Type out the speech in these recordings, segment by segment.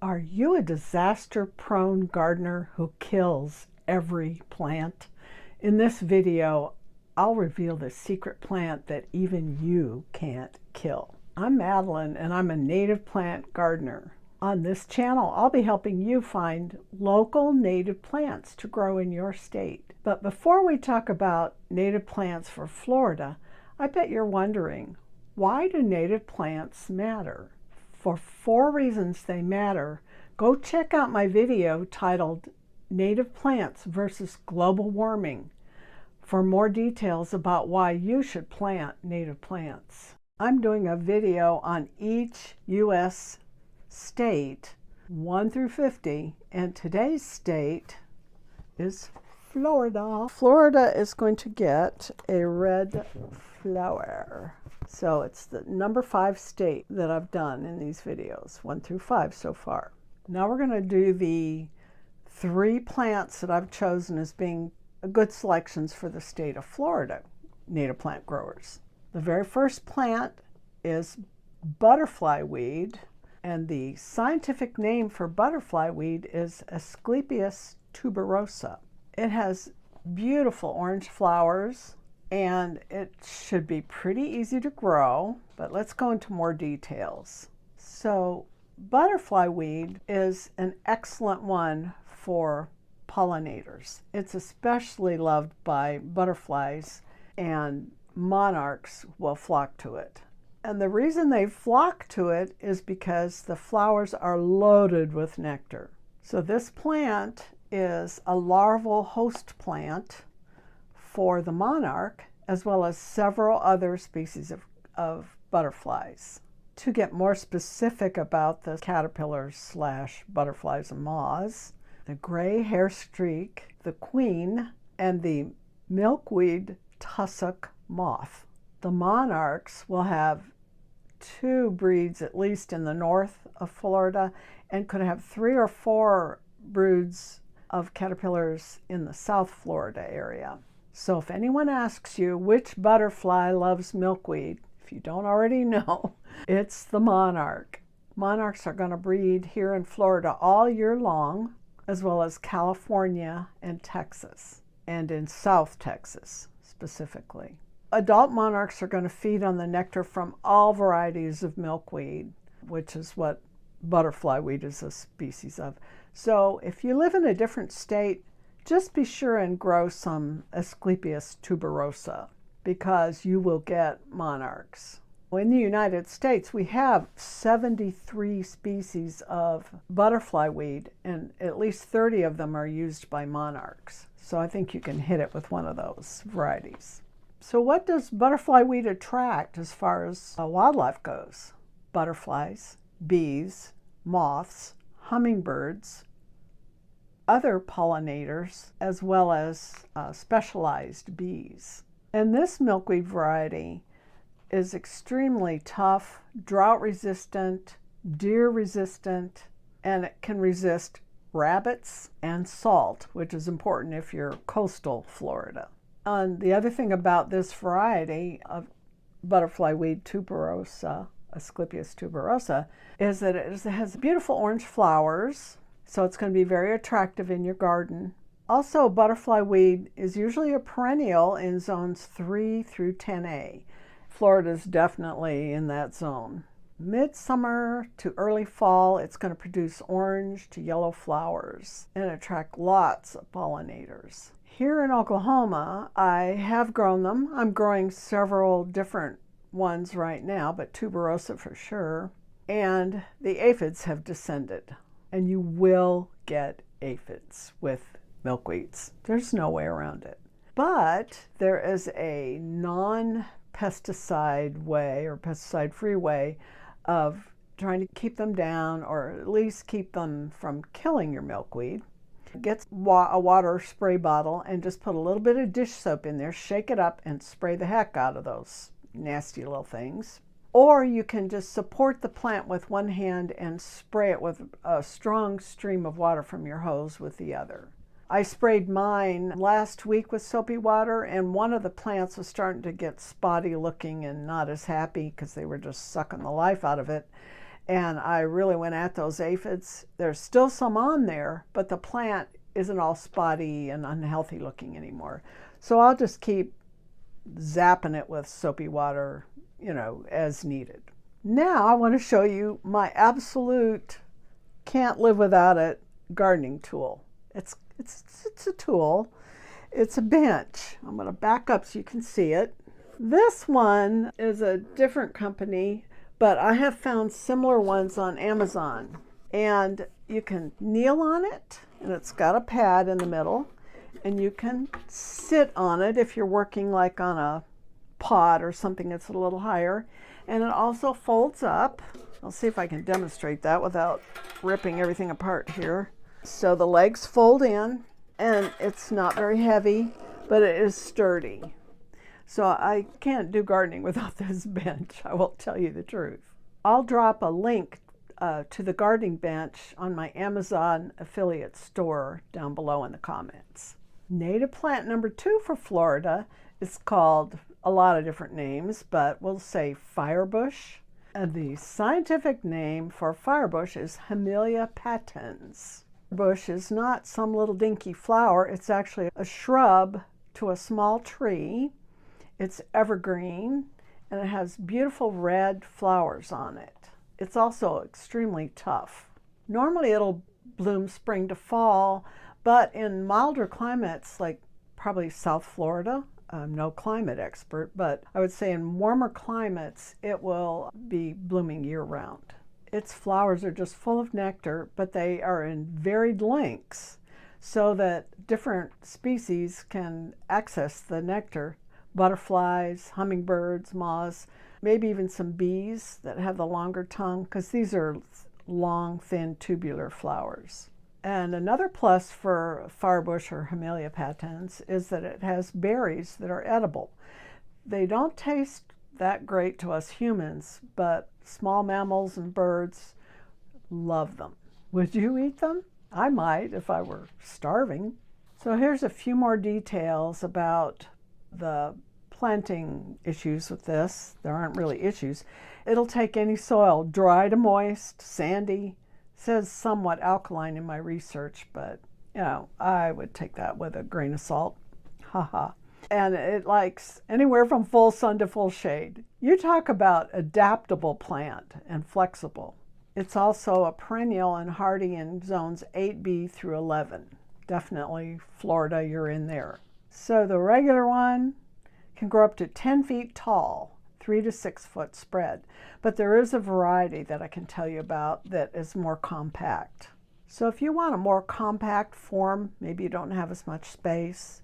Are you a disaster-prone gardener who kills every plant? In this video, I'll reveal the secret plant that even you can't kill. I'm Madeline, and I'm a native plant gardener. On this channel, I'll be helping you find local native plants to grow in your state. But before we talk about native plants for Florida, I bet you're wondering, why do native plants matter? For 4 reasons they matter, go check out my video titled Native Plants versus Global Warming for more details about why you should plant native plants. I'm doing a video on each U.S. state, 1 through 50, and today's state is Florida. Florida is going to get a red flower. So it's the number 5 state that I've done in these videos, 1 through 5 so far. Now we're going to do the 3 plants that I've chosen as being good selections for the state of Florida native plant growers. The very first plant is butterfly weed, and the scientific name for butterfly weed is Asclepias tuberosa. It has beautiful orange flowers, and it should be pretty easy to grow, but let's go into more details. So butterfly weed is an excellent one for pollinators. It's especially loved by butterflies, and monarchs will flock to it. And the reason they flock to it is because the flowers are loaded with nectar. So this plant is a larval host plant for the monarch, as well as several other species of butterflies. To get more specific about the caterpillars / butterflies and moths, the gray hair streak, the queen, and the milkweed tussock moth. The monarchs will have 2 breeds at least in the north of Florida, and could have 3 or 4 broods of caterpillars in the South Florida area. So if anyone asks you which butterfly loves milkweed, if you don't already know, it's the monarch. Monarchs are going to breed here in Florida all year long, as well as California and Texas, and in South Texas specifically. Adult monarchs are going to feed on the nectar from all varieties of milkweed, which is what butterfly weed is a species of. So if you live in a different state, just be sure and grow some Asclepias tuberosa, because you will get monarchs. In the United States, we have 73 species of butterfly weed, and at least 30 of them are used by monarchs. So I think you can hit it with one of those varieties. So what does butterfly weed attract as far as wildlife goes? Butterflies, bees, moths, hummingbirds, other pollinators, as well as specialized bees. And this milkweed variety is extremely tough, drought resistant, deer resistant, and it can resist rabbits and salt, which is important if you're coastal Florida. And the other thing about this variety of butterfly weed tuberosa, Asclepias tuberosa, is that it has beautiful orange flowers, so it's going to be very attractive in your garden. Also, butterfly weed is usually a perennial in zones 3 through 10A. Florida's definitely in that zone. Midsummer to early fall, it's going to produce orange to yellow flowers and attract lots of pollinators. Here in Oklahoma, I have grown them. I'm growing several different ones right now, but tuberosa for sure. And the aphids have descended. And you will get aphids with milkweeds. There's no way around it. But there is a non-pesticide way, or pesticide-free way, of trying to keep them down, or at least keep them from killing your milkweed. Get a water spray bottle and just put a little bit of dish soap in there, shake it up, and spray the heck out of those nasty little things. Or you can just support the plant with one hand and spray it with a strong stream of water from your hose with the other. I sprayed mine last week with soapy water, and one of the plants was starting to get spotty looking and not as happy because they were just sucking the life out of it. and I really went at those aphids. There's still some on there, but the plant isn't all spotty and unhealthy looking anymore. So I'll just keep zapping it with soapy water, you know, as needed. Now I want to show you my absolute can't live without it gardening tool. It's a tool. It's a bench. I'm going to back up so you can see it. This one is a different company, but I have found similar ones on Amazon. And you can kneel on it, and it's got a pad in the middle, and you can sit on it if you're working like on a pot or something that's a little higher. And it also folds up. I'll see if I can demonstrate that without ripping everything apart here. So the legs fold in, and it's not very heavy, but it is sturdy. So I can't do gardening without this bench, I will tell you the truth. I'll drop a link to the gardening bench on my Amazon affiliate store down below in the comments. Native plant number 2 for Florida is called a lot of different names, but we'll say firebush. And the scientific name for firebush is Camellia patens. Bush is not some little dinky flower. It's actually a shrub to a small tree. It's evergreen, and it has beautiful red flowers on it. It's also extremely tough. Normally it'll bloom spring to fall, but in milder climates, like probably South Florida, I'm no climate expert, but I would say in warmer climates, it will be blooming year-round. Its flowers are just full of nectar, but they are in varied lengths so that different species can access the nectar. Butterflies, hummingbirds, moths, maybe even some bees that have the longer tongue, because these are long, thin, tubular flowers. And another plus for firebush or Camellia patens is that it has berries that are edible. They don't taste that great to us humans, but small mammals and birds love them. Would you eat them? I might if I were starving. So here's a few more details about the planting issues with this. There aren't really issues. It'll take any soil, dry to moist, sandy. It says somewhat alkaline in my research, but you know, I would take that with a grain of salt. Haha. And it likes anywhere from full sun to full shade. You talk about adaptable plant and flexible. It's also a perennial and hardy in zones 8B through 11. Definitely Florida, you're in there. So the regular one can grow up to 10 feet tall, 3 to 6 foot spread. But there is a variety that I can tell you about that is more compact. So if you want a more compact form, maybe you don't have as much space,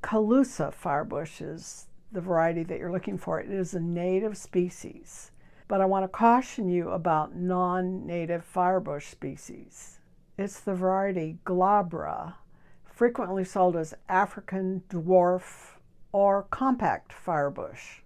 Calusa firebush is the variety that you're looking for. It is a native species. But I want to caution you about non-native firebush species. It's the variety glabra, frequently sold as African dwarf or compact firebush.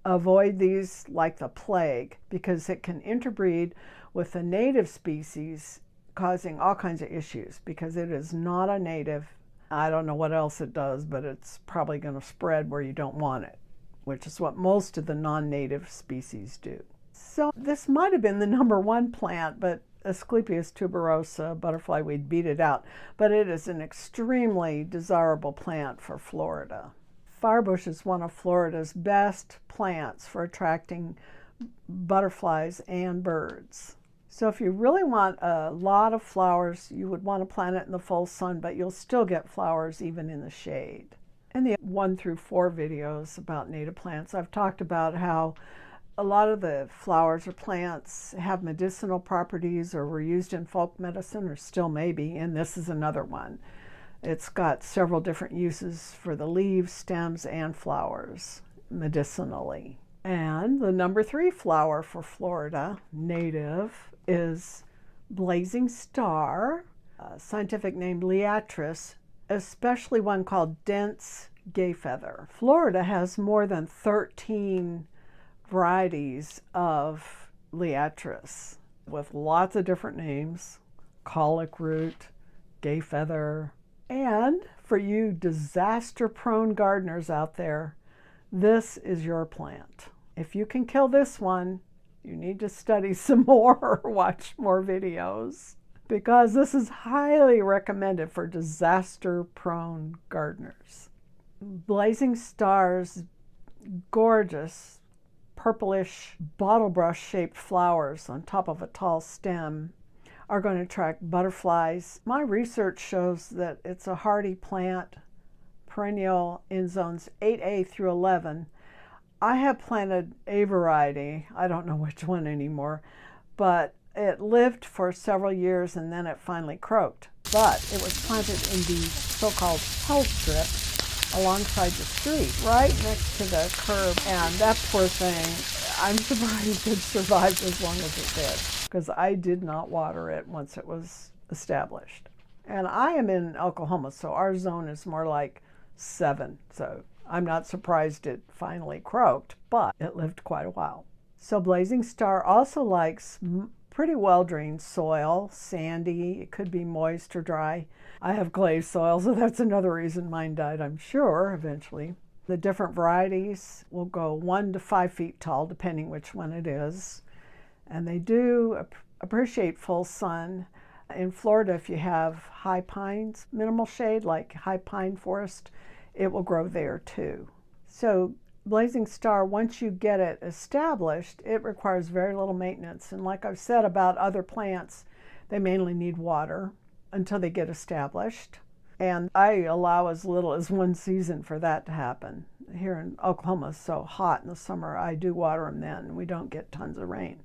Avoid these like the plague because it can interbreed with the native species, causing all kinds of issues because it is not a native. I don't know what else it does, but it's probably going to spread where you don't want it, which is what most of the non-native species do. So this might have been the #1 plant, but Asclepias tuberosa, butterfly weed, beat it out. But it is an extremely desirable plant for Florida. Firebush is one of Florida's best plants for attracting butterflies and birds. So if you really want a lot of flowers, you would want to plant it in the full sun, but you'll still get flowers even in the shade. In the 1 through 4 videos about native plants, I've talked about how a lot of the flowers or plants have medicinal properties or were used in folk medicine or still may be, and this is another one. It's got several different uses for the leaves, stems, and flowers medicinally. And the #3 flower for Florida, native, is blazing star, scientific name Liatris, especially one called dense gayfeather. Florida has more than 13 varieties of Liatris with lots of different names: colic root, gayfeather. And for you disaster-prone gardeners out there, this is your plant. If you can kill this one, You need to study some more or watch more videos, because this is highly recommended for disaster-prone gardeners. Blazing Star's gorgeous purplish bottle brush shaped flowers on top of a tall stem are going to attract butterflies. My research shows that it's a hardy plant, perennial in zones 8A through 11. I have planted a variety, I don't know which one anymore, but it lived for several years and then it finally croaked. But it was planted in the so-called hell strip alongside the street, right next to the curb. And that poor thing, I'm surprised it survived as long as it did, because I did not water it once it was established. And I am in Oklahoma, so our zone is more like 7. So I'm not surprised it finally croaked, but it lived quite a while. So Blazing Star also likes pretty well-drained soil, sandy, it could be moist or dry. I have clay soil, so that's another reason mine died, I'm sure, eventually. The different varieties will go 1 to 5 feet tall, depending which one it is. And they do appreciate full sun. In Florida, if you have high pines, minimal shade, like high pine forest, it will grow there too. So Blazing Star, once you get it established, it requires very little maintenance. And like I've said about other plants, they mainly need water until they get established. And I allow as little as 1 season for that to happen. Here in Oklahoma, it's so hot in the summer, I do water them then. We don't get tons of rain.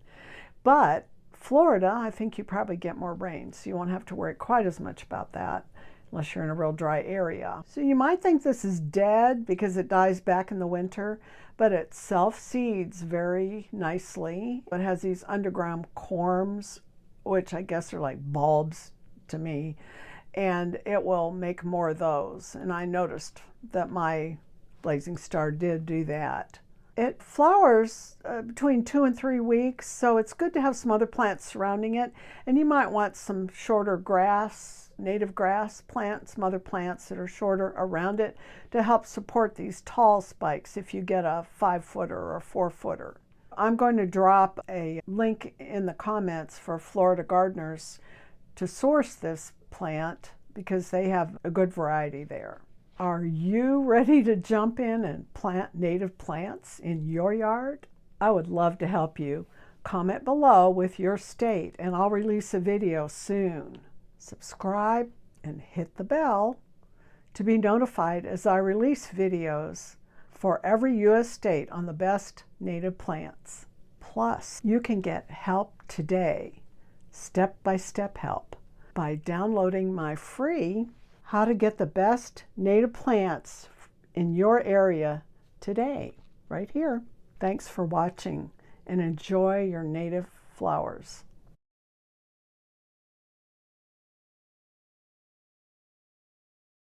But Florida, I think you probably get more rain, so you won't have to worry quite as much about that unless you're in a real dry area. So you might think this is dead because it dies back in the winter, but it self-seeds very nicely. It has these underground corms, which I guess are like bulbs to me, and it will make more of those. And I noticed that my Blazing Star did do that. It flowers between 2 and 3 weeks, so it's good to have some other plants surrounding it. And you might want some shorter grass, native grass plants, some other plants that are shorter around it to help support these tall spikes if you get a 5-footer or a 4-footer. I'm going to drop a link in the comments for Florida gardeners to source this plant because they have a good variety there. Are you ready to jump in and plant native plants in your yard? I would love to help you. Comment below with your state and I'll release a video soon. Subscribe and hit the bell to be notified as I release videos for every U.S. state on the best native plants. Plus, you can get help today, step-by-step help, by downloading my free How to Get the Best Native Plants in Your Area Today, right here. Thanks for watching and enjoy your native flowers.